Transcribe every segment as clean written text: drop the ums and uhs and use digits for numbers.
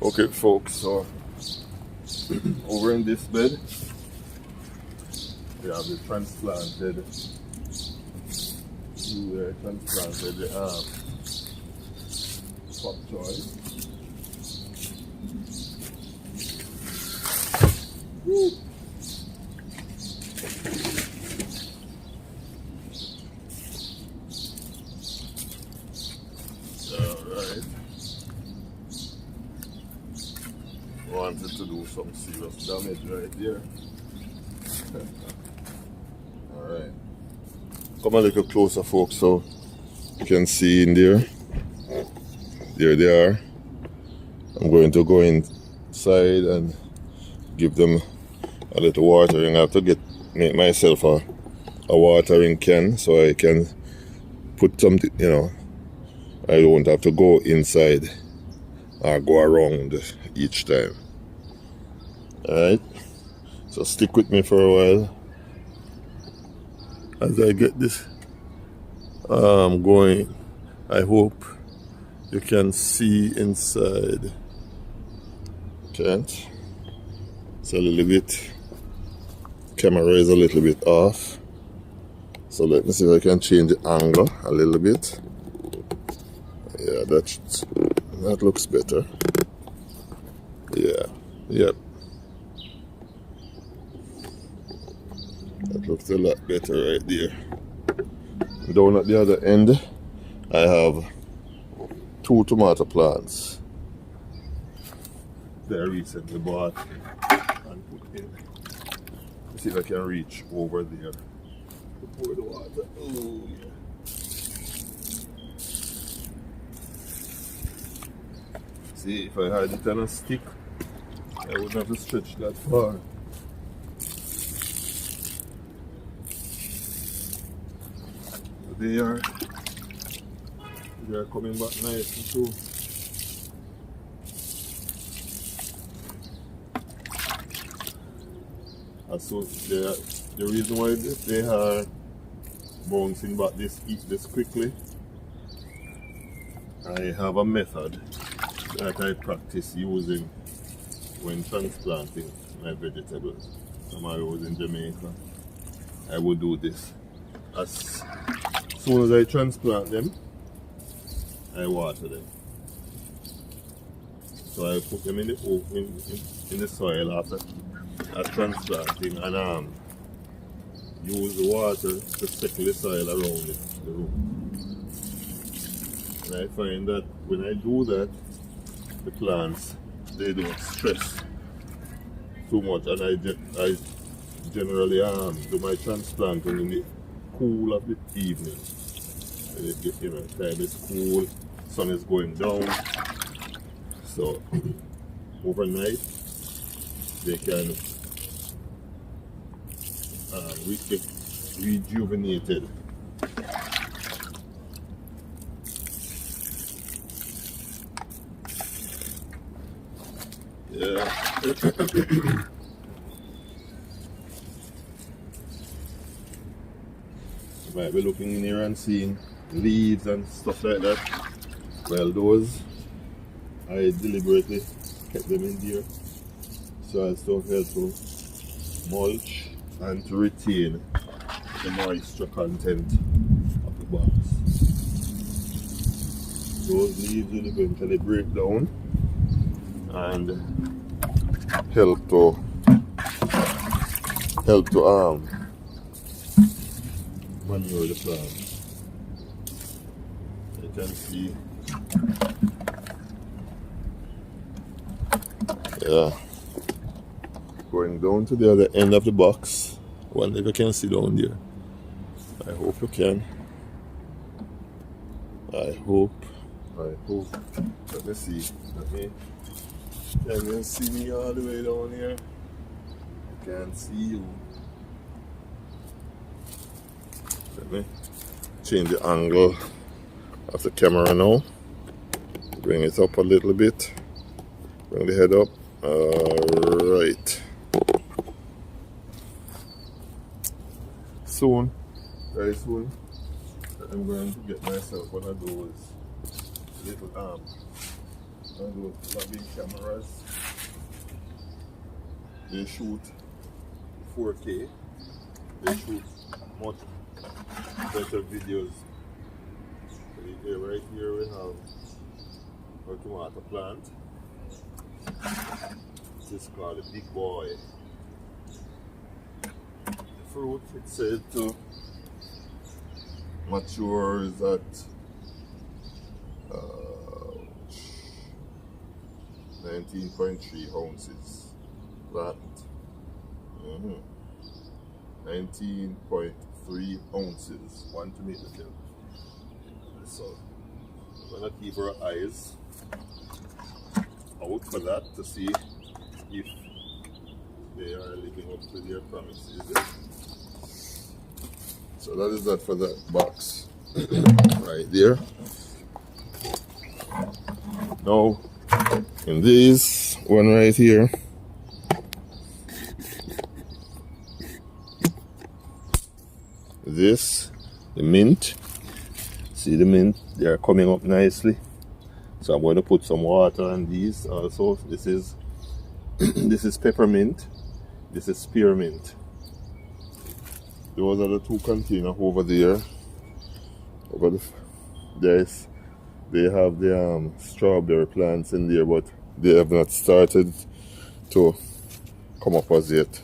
Okay, folks, so over in this bed, we have the transplanted, pop choy. Alright. Wanted to do some serious damage right there. Alright. Come a little closer, folks, so you can see in there. There they are. I'm going to go inside and give them a little watering. I have to make myself a watering can so I can put something, I don't have to go inside or go around each time. Alright, so stick with me for a while as I get this going. I hope you can see inside. Can't. It's a little bit, camera is a little bit off. So let me see if I can change the angle a little bit. Yeah, that looks better. Yeah, yep. That looks a lot better right there. Down at the other end, I have 2 tomato plants that I recently bought and put in. Let's see if I can reach over there to pour the water. Oh, yeah. See, if I had it on a stick, I wouldn't have to stretch that far. They are coming back nicely too. And so the reason why they are bouncing back this quickly, I have a method that I practice using when transplanting my vegetables. When I was in Jamaica, I would do this. As soon as I transplant them, I water them. So I put them in the soil after transplanting and use the water to settle the soil around the room. And I find that when I do that, the plants, they don't stress too much, and I generally do my transplanting in the cool of the evening. And it gets, time is cool, sun is going down, so overnight they can get rejuvenated. Yeah. You might be looking in here and seeing leaves and stuff like that. Well, those I deliberately kept them in there so as to help to mulch and to retain the moisture content of the box. Those leaves will eventually break down and help to manure the plant. You can see, yeah, going down to the other end of the box. Wonder if you can see down there. I hope you can. I hope. Let me see. Can you see me all the way down here? I can't see you. Let me change the angle of the camera now. Bring it up a little bit. Bring the head up. Alright. Soon, very soon, I'm going to get myself one of those little And those vlogging cameras, they shoot 4K. They shoot much better videos. Right here we have our tomato plant. This is called a big boy. The fruit, it's said to mature at 19.3 ounces plant. 19.3 ounces, 1 tomato can. So we're gonna keep our eyes out for that to see if they are living up to their promises. So that is that for that box right there. Now in this one right here, this, the mint. See the mint, they are coming up nicely. So I'm going to put some water on these also. This is this is peppermint, this is spearmint. Those are the two containers over there. They have the strawberry plants in there, but they have not started to come up as yet.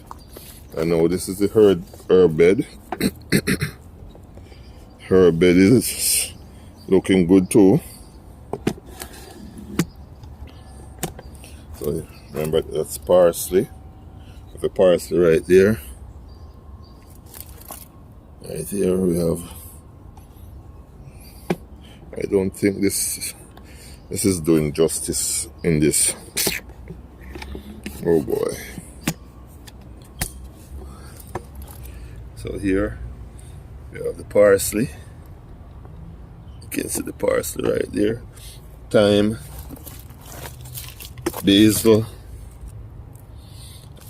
And now this is the herb bed. Herb bed is looking good too. So remember, that's parsley. The parsley right there. Right here we have. I don't think this is doing justice in this. Oh boy. So here we have the parsley. You can see the parsley right there. Thyme, basil,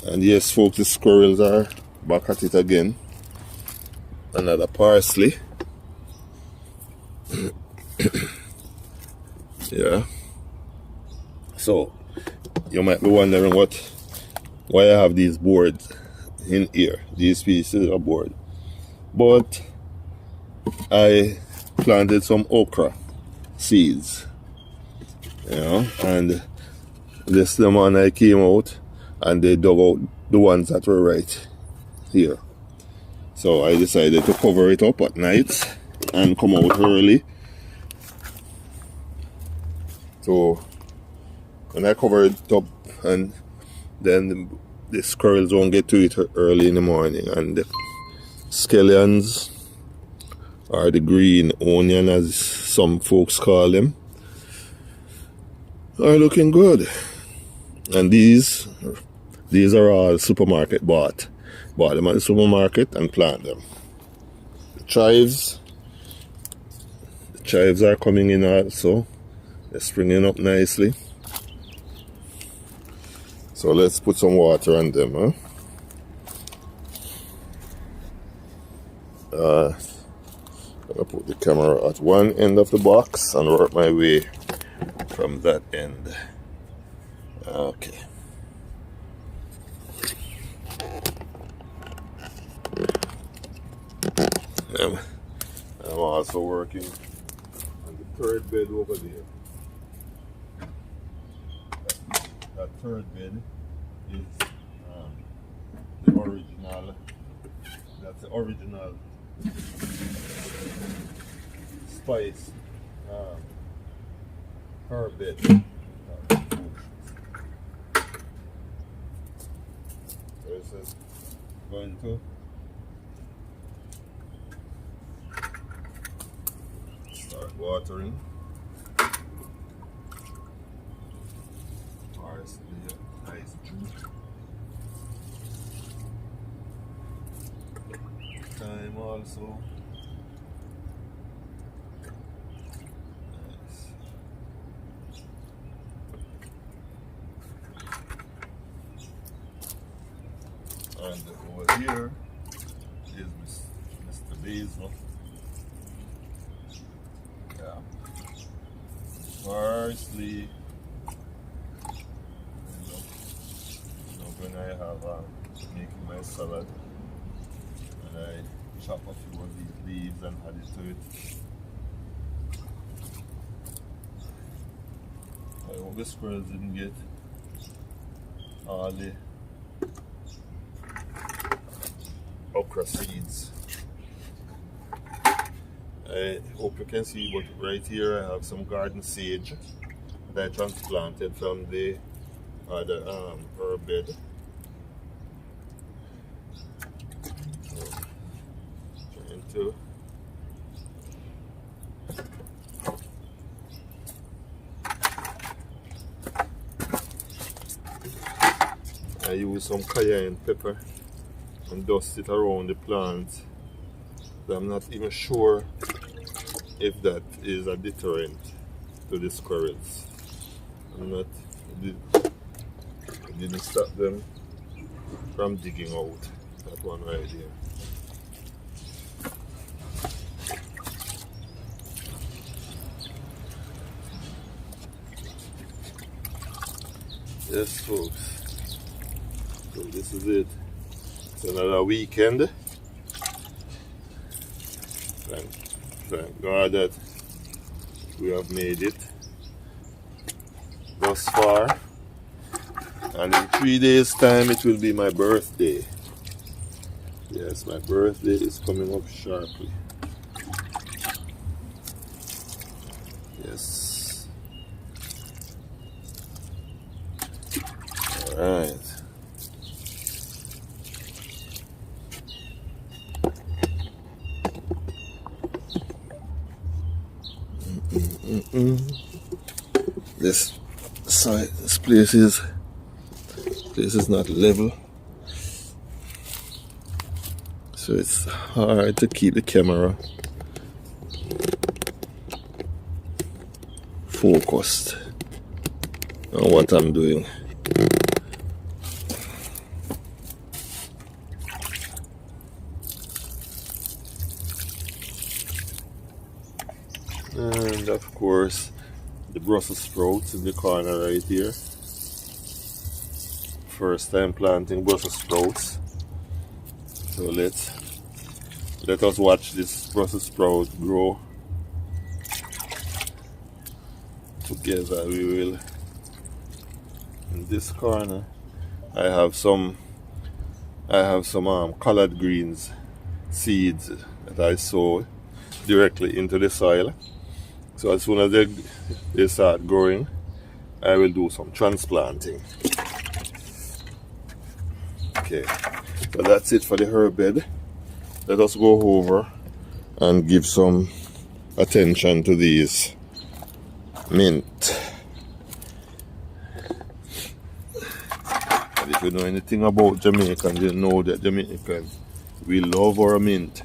and yes folks, the squirrels are back at it again. Another parsley. Yeah. So you might be wondering why I have these boards in here. These pieces are board. But I planted some okra seeds. You know, and this morning I came out and they dug out the ones that were right here. So I decided to cover it up at night and come out early. So when I cover it up, and then the squirrels won't get to it early in the morning, and the scallions, or the green onion as some folks call them, are looking good. And these are all supermarket bought them at the supermarket and plant them. The chives are coming in also. They're springing up nicely. So let's put some water on them, huh? I'm gonna put the camera at one end of the box and work my way from that end. Okay. I'm also working on the third bed over there. That third bed is the original. That's the original spice herb bed. So this is going to start watering. Nice juice. Thyme also. Nice. And over here is Mr. Basil. Yeah. Parsley. when I have making my salad, and I chop a few of these leaves and add it to it. I hope the squirrels didn't get all the okra seeds. I hope you can see, but right here I have some garden sage that I transplanted from the other herb bed. So, trying to I use some cayenne pepper and dust it around the plant. I'm not even sure if that is a deterrent to the squirrels. It didn't stop them from digging out that one right here. Yes, folks. So this is it. It's another weekend. Thank God that we have made it thus far. And in 3 days' time, it will be my birthday. Yes, my birthday is coming up sharply. Yes. All right. This place is not level, so it's hard to keep the camera focused on what I'm doing. And of course, the Brussels sprouts in the corner right here. First time planting Brussels sprouts. So let us watch this Brussels sprout grow. Together we will. In this corner, I have some collard greens seeds that I sow directly into the soil. So as soon as they start growing, I will do some transplanting. Okay, so that's it for the herb bed. Let us go over and give some attention to these mint. And if you know anything about Jamaicans, you know that Jamaicans, we love our mint.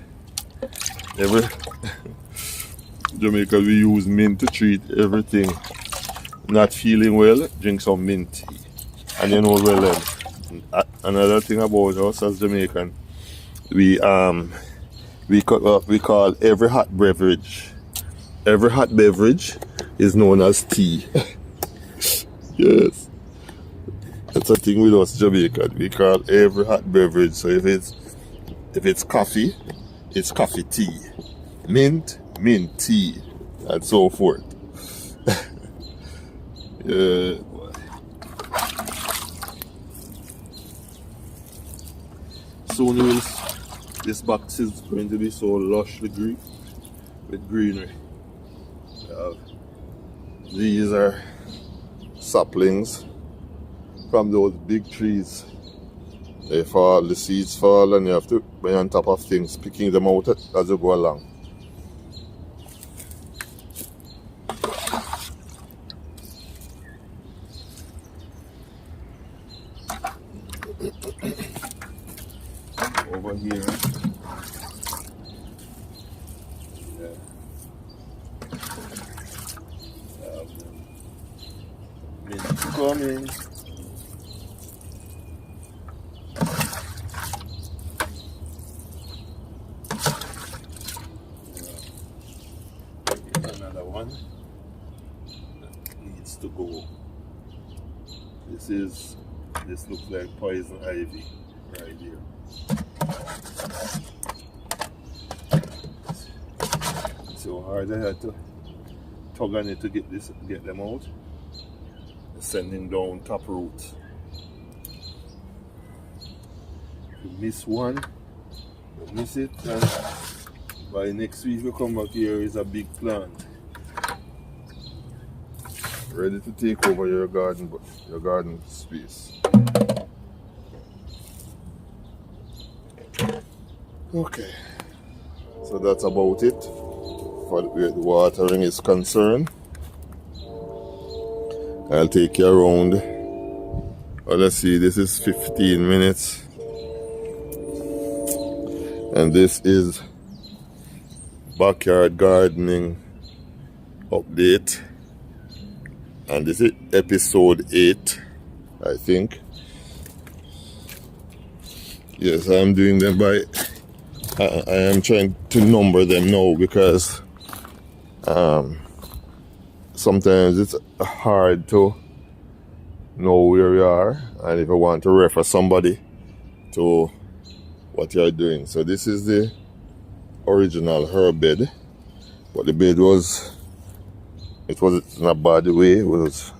Jamaica, we use mint to treat everything. Not feeling well, drink some mint tea. And you know well then. Another thing about us as Jamaican, we call every hot beverage is known as tea. Yes. That's a thing with us Jamaican. We call every hot beverage. So if it's coffee, it's coffee tea. Mint tea, and so forth. Yeah. Soon this box is going to be so lushly green with greenery. These are saplings from those big trees. They fall, the seeds fall, and you have to be on top of things, picking them out as you go along. Over here, mint coming. Another one that needs to go. This is This looks like poison ivy right here. So hard I had to tug on it to get them out. Sending down top root. If you miss one, you miss it, and by next week we come back here is a big plant. Ready to take over your garden space. Okay, so that's about it for where the watering is concerned. I'll take you around. Well, let's see, this is 15 minutes. And this is backyard gardening update. And this is episode 8, I think. Yes, I'm doing them by, I am trying to number them now because sometimes it's hard to know where you are and if you want to refer somebody to what you're doing. So this is the original herb bed, but the bed was in a bad way. It was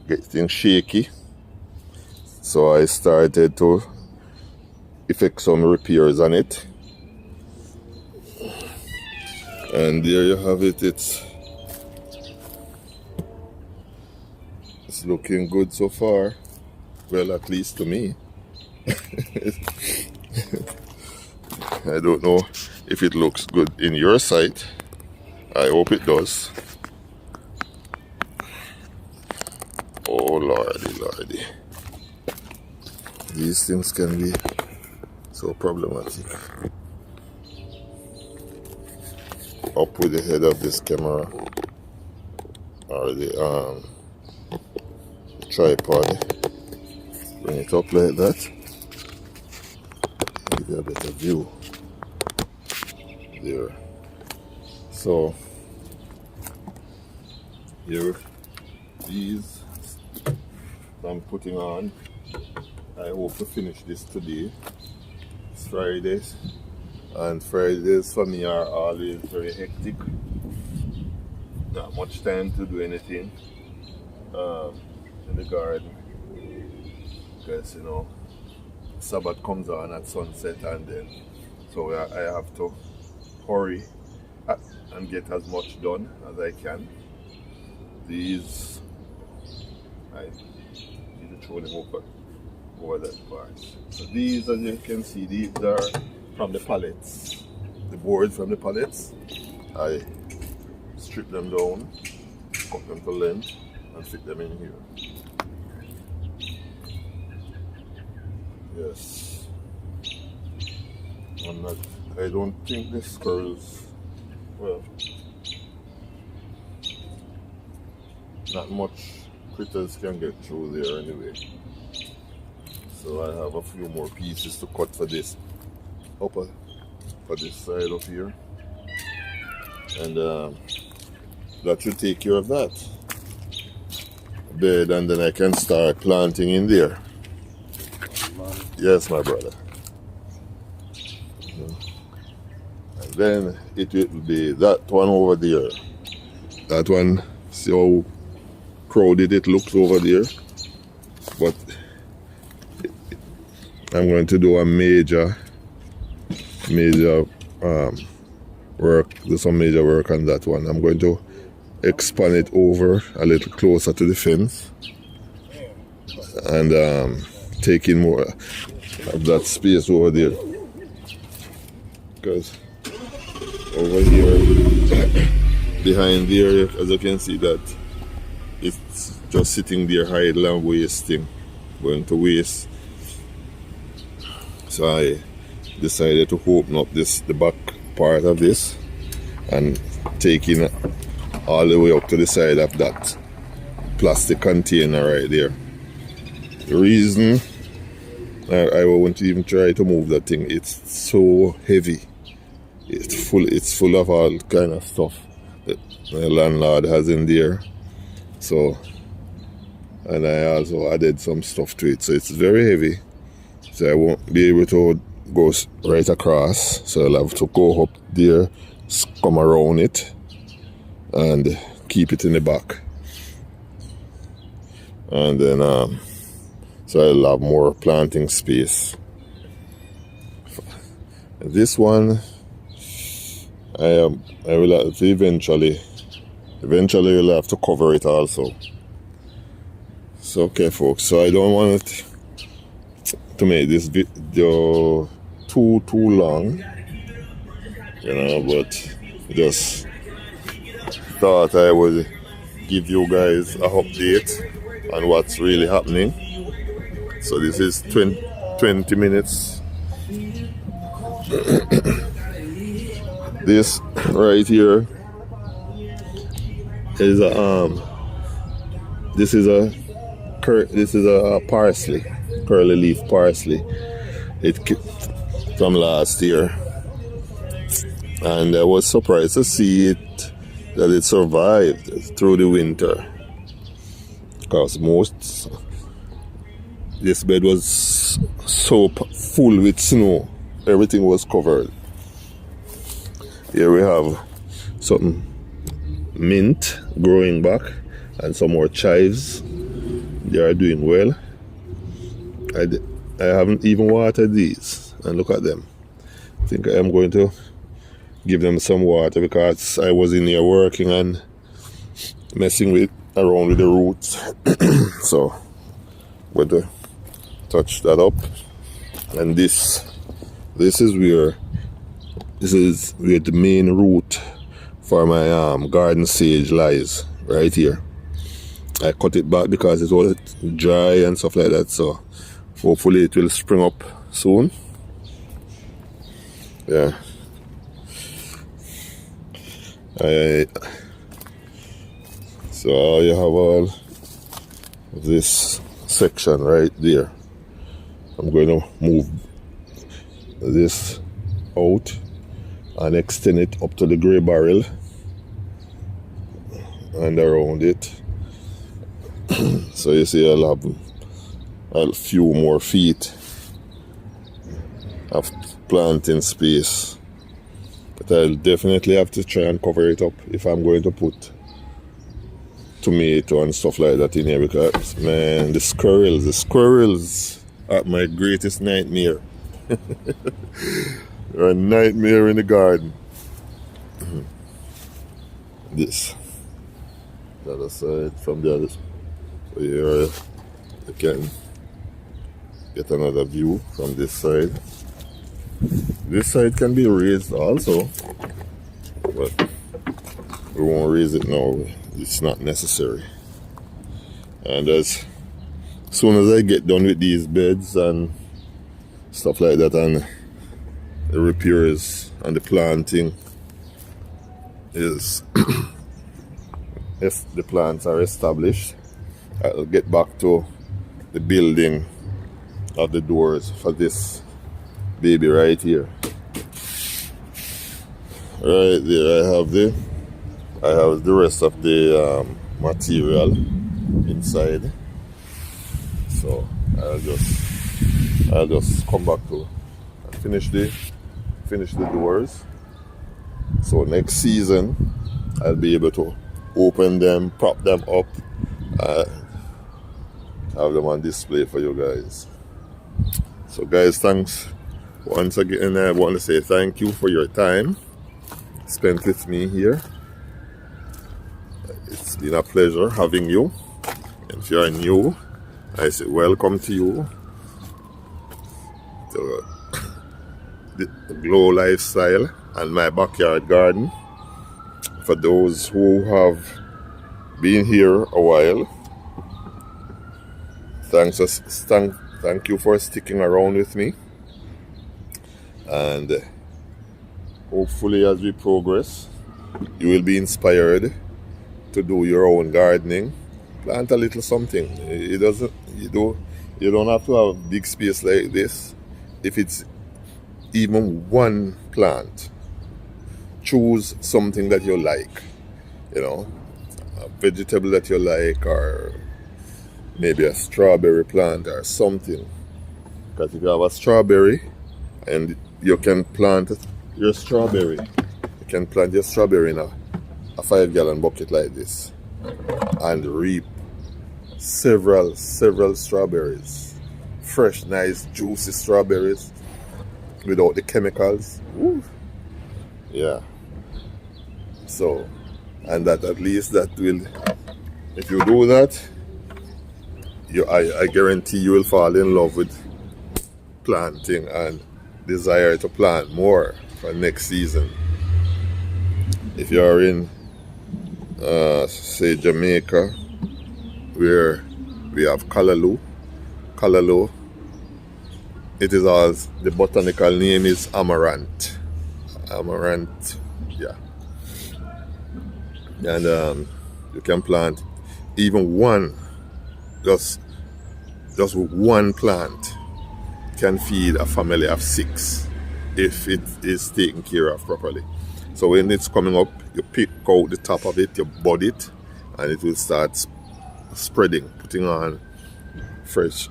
getting shaky, so I started to effect some repairs on it, and there you have it. It's looking good so far. Well, at least to me. I don't know if it looks good in your sight. I hope it does. Oh lordy. These things can be so problematic. Up with the head of this camera or the tripod. Bring it up like that. Give you a better view. There. So here, these I'm putting on. I hope to finish this today. It's Fridays, and Fridays for me are always very hectic. Not much time to do anything in the garden because Sabbath comes on at sunset, and then so I have to hurry and get as much done as I can. These I need to throw them over that part. So these, as you can see, these are from the pallets. The boards from the pallets. I strip them down, cut them to length, and fit them in here. Yes. I don't think the squirrels, well, not much critters can get through there anyway. So I have a few more pieces to cut for this for this side of here, and that should take care of that bed, and then I can start planting in there. Yes, my brother. And then it will be that one over there. That one, see how crowded it looks over there? But I'm going to do a major work, do some major work on that one. I'm going to expand it over a little closer to the fence and take in more of that space over there, because over here behind there, as you can see, that it's just sitting there idle and wasting, going to waste. So I decided to open up the back part of this and take in all the way up to the side of that plastic container right there. The reason I won't even try to move that thing, it's so heavy. It's full of all kind of stuff that the landlord has in there. So and I also added some stuff to it, so it's very heavy, so I won't be able to go right across, so I'll have to go up there, come around it, and keep it in the back, and then so I'll have more planting space. This one I will have to eventually we'll have to cover it also. So okay folks, so I don't want it to make this video too long, you know, but just thought I would give you guys a update on what's really happening. So this is 20 minutes. This right here is a parsley, curly leaf parsley. It from last year, and I was surprised to see that it survived through the winter, because this bed was so full with snow, everything was covered. Here we have some mint growing back and some more chives. They are doing well. I haven't even watered these, and look at them. I think I am going to give them some water, because I was in here working and messing around with the roots. So I'm going to touch that up, and this is where the main root for my garden sage lies, right here. I cut it back because it was dry and stuff like that, so hopefully it will spring up soon. Yeah. So you have all this section right there. I'm going to move this out and extend it up to the grey barrel and around it. So you see I'll have a few more feet of planting space, but I'll definitely have to try and cover it up if I'm going to put tomato and stuff like that in here, because man, the squirrels are my greatest nightmare. They're a nightmare in the garden. This the other side, from the other side. So here you can get another view from this side. This side can be raised also, but we won't raise it now. It's not necessary. And as soon as I get done with these beds and stuff like that, and the repairs and the planting is if the plants are established, I'll get back to the building of the doors for this baby right here. Right there I have the rest of the material inside. So I'll just come back to and finish the doors. So next season I'll be able to open them, prop them up, have them on display for you guys. So guys, thanks once again. I want to say thank you for your time spent with me here. It's been a pleasure having you. And if you are new, I say welcome to you to the Glow Lifestyle and my backyard garden. For those who have been here a while, thank you for sticking around with me. And hopefully as we progress, you will be inspired to do your own gardening. Plant a little something. You don't have to have big space like this. If it's even one plant, choose something that you like, a vegetable that you like, or maybe a strawberry plant or something. Because if you have a strawberry and you can plant your strawberry, you can plant your strawberry in a 5-gallon bucket like this and reap several strawberries. Fresh, nice, juicy strawberries without the chemicals. Woo. Yeah. So, and that at least that will, if you do that, I guarantee you will fall in love with planting and desire to plant more for next season. If you are in, say, Jamaica, where we have Callaloo, it is all, the botanical name is amaranth. Yeah. And you can plant even one, just one plant can feed a family of 6 if it is taken care of properly. So when it's coming up, you pick out the top of it, you bud it, and it will start spreading, putting on fresh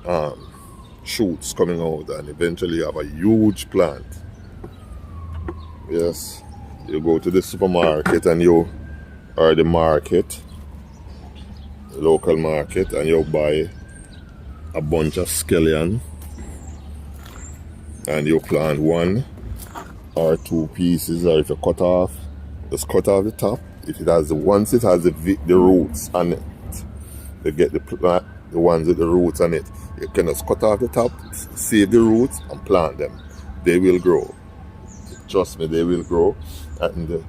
shoots coming out, and eventually you have a huge plant. Yes, you go to the supermarket and or the market, local market, and you buy a bunch of scallion and you plant 1 or 2 pieces, or if you just cut off the top. If it has once it has the roots on it, you get the ones with the roots on it. You can just cut off the top, save the roots, and plant them. They will grow. Trust me, they will grow, and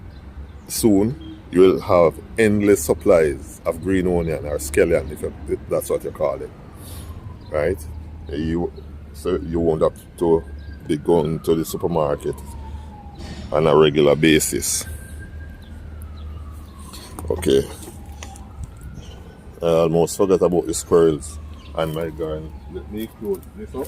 soon you will have endless supplies of green onion or scallion, if that's what you call it, right? So you won't have to be going to the supermarket on a regular basis. Okay, I almost forgot about the squirrels and my garden. Let me close this up.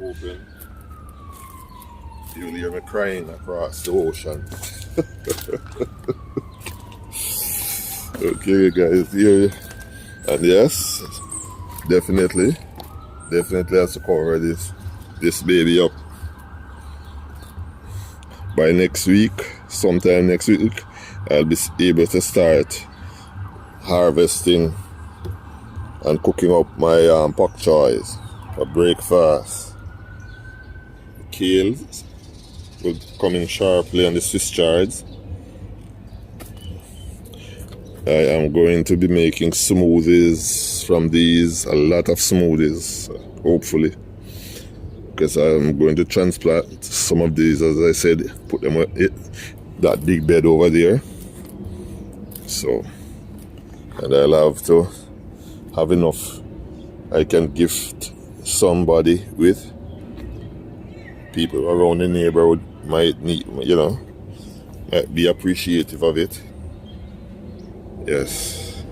Open. You'll hear me crying across the ocean. Okay, guys, here, and yes, definitely has to cover this baby up by next week. Sometime next week, I'll be able to start harvesting and cooking up my pak choys for breakfast. Kale will come in sharply on the Swiss chards. I am going to be making smoothies from these, a lot of smoothies, hopefully, because I'm going to transplant some of these, as I said, put them in that big bed over there. So, and I'll have to have enough I can gift somebody with. People around the neighborhood might need, might be appreciative of it. Yes.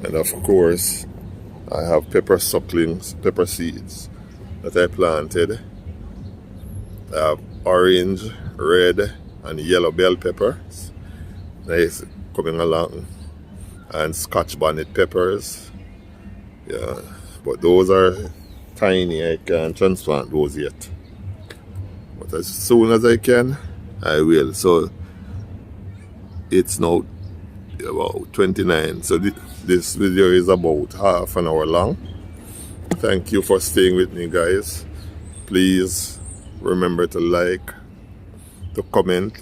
And of course, I have pepper seeds that I planted. I have orange, red, and yellow bell peppers. Nice, coming along. And Scotch bonnet peppers. Yeah. But those are tiny. I can't transplant those yet. But as soon as I can, I will. So it's now about 29. So this video is about half an hour long. Thank you for staying with me, guys. Please remember to like, to comment,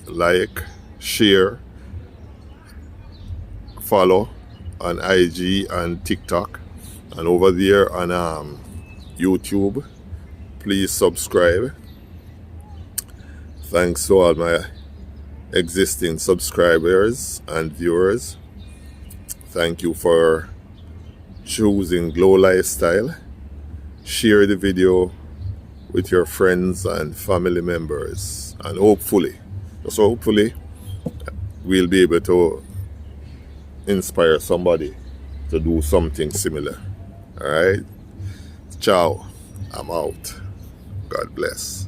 share, follow on IG and TikTok. And over there on YouTube, please subscribe. Thanks to all my existing subscribers and viewers. Thank you for choosing Glow Lifestyle. share the video with your friends and family members, and hopefully, just hopefully, we'll be able to inspire somebody to do something similar. All right, ciao, I'm out. God bless.